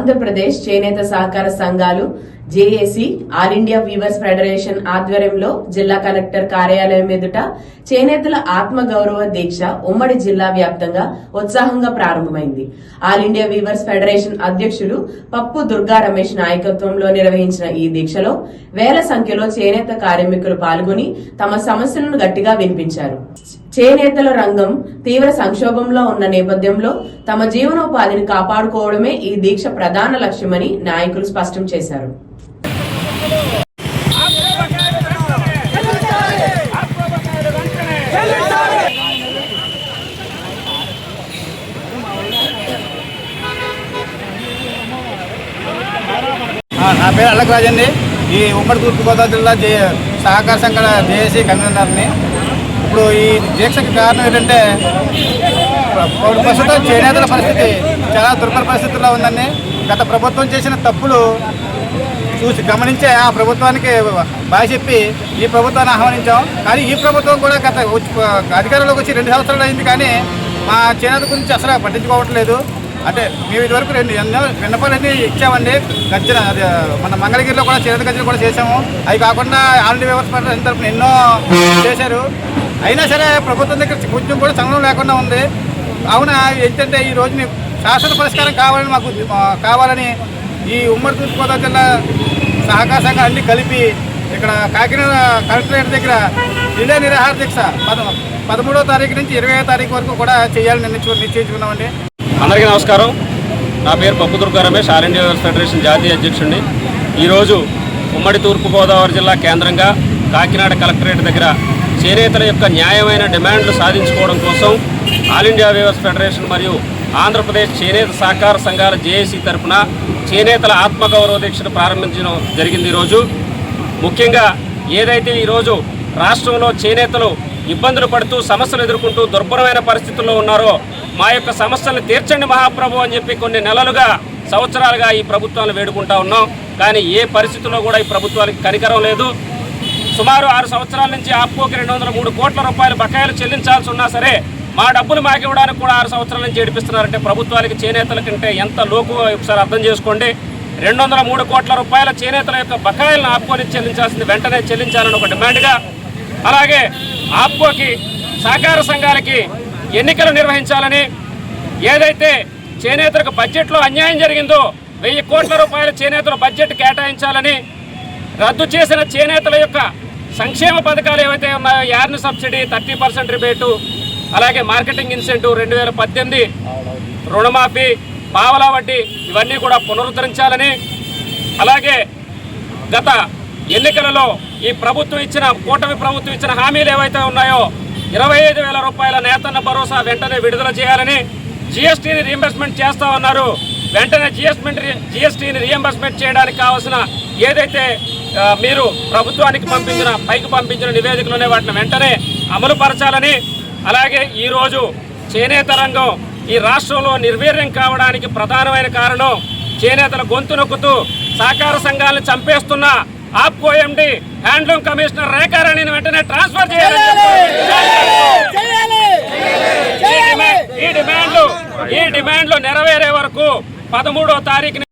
ఆంధ్రప్రదేశ్ చేనేత సహకార సంఘాలు JAC all India Weavers federation ఆధ్వర్యంలో జిల్లా కలెక్టర్ కార్యాలయం ఎదుట చేనేతల ఆత్మగౌరవ దీక్ష ఉమ్మడి జిల్లా వ్యాప్తంగా ఉత్సాహంగా ప్రారంభమైంది. ఆల్ ఇండియా వీవర్స్ ఫెడరేషన్ అధ్యక్షులు పప్పు దుర్గా రమేష్ నాయకత్వంలో నిర్వహించిన ఈ దీక్షలో వేల సంఖ్యలో చేనేత కార్మికులు పాల్గొని తమ సమస్యలను గట్టిగా వినిపించారు. చేనేతల రంగం తీవ్ర సంక్షోభంలో ఉన్న నేపథ్యంలో తమ జీవనోపాధిని కాపాడుకోవడమే ఈ దీక్ష ప్రధాన లక్ష్యమని నాయకులు స్పష్టం చేశారు. నా పేరు అల్లకరాజ్ అండి. ఈ ఉమ్మడి తూర్పుగోదావరి జిల్లా సహకార సంఘ జేఏసీ కన్వీనర్ని. ఇప్పుడు ఈ దీక్షకి కారణం ఏంటంటే ప్రస్తుతం చేనేతల పరిస్థితి చాలా దుర్భర పరిస్థితుల్లో ఉందండి. గత ప్రభుత్వం చేసిన తప్పులు గమనించే ఆ ప్రభుత్వానికి బాగా చెప్పి ఈ ప్రభుత్వాన్ని ఆహ్వానించాం. కానీ ఈ ప్రభుత్వం కూడా గత అధికారంలోకి వచ్చి 2 సంవత్సరాలు అయింది, కానీ మా చేనేత గురించి అసలు పట్టించుకోవట్లేదు. అంటే మేము ఇదివరకు ఎన్నో విన్నపాలన్నీ ఇచ్చామండి. గర్జన మన మంగళగిరిలో కూడా చేనేత గర్జన కూడా చేసాము. అవి కాకుండా ఆల్ ఇండియా వీవర్స్ ఫెడరేషన్ తరఫున ఎన్నో చేశారు. అయినా సరే ప్రభుత్వం దగ్గర కొంచెం కూడా సంఘం లేకుండా ఉంది. అవునా ఏంటంటే ఈ రోజు మీకు శాశ్వత పరిష్కారం కావాలని ఈ ఉమ్మడి తూర్పుగోదావరి జిల్లా సహకార సంఘం అన్ని కలిపి ఇక్కడ కాకినాడ కలెక్టరేట్ దగ్గర రిలే నిరాహార దీక్ష 13వ తారీఖు నుంచి 20వ తారీఖు వరకు కూడా చేయాలని నిశ్చయించుకున్నామండి. అందరికీ నమస్కారం. నా పేరు Pappu Durga Ramesh, All India Weavers Federation జాతీయ అధ్యక్షుడిని. ఈరోజు ఉమ్మడి తూర్పుగోదావరి జిల్లా కేంద్రంగా కాకినాడ కలెక్టరేట్ దగ్గర చేనేతల యొక్క న్యాయమైన డిమాండ్లు సాధించుకోవడం కోసం ఆల్ ఇండియా వీవర్స్ ఫెడరేషన్ మరియు ఆంధ్రప్రదేశ్ చేనేత సహకార సంఘాల జేఏసీ తరఫున చేనేతల ఆత్మగౌరవ దీక్షను ప్రారంభించడం జరిగింది. ఈరోజు ముఖ్యంగా ఏదైతే ఈరోజు రాష్ట్రంలో చేనేతలు ఇబ్బందులు పడుతూ సమస్యలు ఎదుర్కొంటూ దుర్భరమైన పరిస్థితుల్లో ఉన్నారో మా యొక్క సమస్యలను తీర్చండి మహాప్రభు అని చెప్పి కొన్ని నెలలుగా సంవత్సరాలుగా ఈ ప్రభుత్వాన్ని వేడుకుంటా ఉన్నాం. కానీ ఏ పరిస్థితుల్లో కూడా ఈ ప్రభుత్వానికి కనికరం లేదు. సుమారు 6 సంవత్సరాల నుంచి ఆప్కోకి 203 కోట్ల రూపాయలు బకాయిలు చెల్లించాల్సి ఉన్నా సరే మా డబ్బులు మాకు ఇవ్వడానికి కూడా 6 సంవత్సరాల నుంచి ఏడిపిస్తున్నారంటే ప్రభుత్వానికి చేనేతల కంటే ఎంత లోకు ఒకసారి అర్థం చేసుకోండి. 203 కోట్ల రూపాయల చేనేతల యొక్క బకాయిలను ఆప్కోని చెల్లించాల్సింది వెంటనే చెల్లించాలని ఒక డిమాండ్గా, అలాగే ఆప్కోకి సహకార సంఘాలకి ఎన్నికలు నిర్వహించాలని, ఏదైతే చేనేతలకు బడ్జెట్లో అన్యాయం జరిగిందో 1000 కోట్ల రూపాయల చేనేతల బడ్జెట్ కేటాయించాలని, రద్దు చేసిన చేనేతల యొక్క సంక్షేమ పథకాలు ఏవైతే ఉన్నాయో యార్న్ సబ్సిడీ 30% రిబేటు, అలాగే మార్కెటింగ్ ఇన్సెంటివ్ 2018 రుణమాఫీ, పావలా వడ్డీ ఇవన్నీ కూడా పునరుద్ధరించాలని, అలాగే గత ఎన్నికలలో ఈ ప్రభుత్వం ఇచ్చిన కూటమి ప్రభుత్వం ఇచ్చిన హామీలు ఏవైతే ఉన్నాయో 25,000 రూపాయల నేతన్న భరోసా వెంటనే విడుదల చేయాలని, జీఎస్టీని రీఎంబర్స్మెంట్ చేస్తా ఉన్నారు, వెంటనే జీఎస్టీని రీఎంబర్స్మెంట్ చేయడానికి కావాల్సిన ఏదైతే మీరు ప్రభుత్వానికి పైకి పంపించిన నివేదికలోనే వాటిని వెంటనే అమలు పరచాలని, అలాగే ఈరోజు చేనేత రంగం ఈ రాష్ట్రంలో నిర్వీర్యం కావడానికి ప్రధానమైన కారణం చేనేతల గొంతు నొక్కుతూ సహకార సంఘాలను చంపేస్తున్న ఆప్కో ఎండి హ్యాండ్లూమ్ కమిషనర్ రేఖారాణిని వెంటనే ట్రాన్స్ఫర్ చేయాలని ఈ డిమాండ్లు నెరవేరే వరకు 13వ తారీఖుని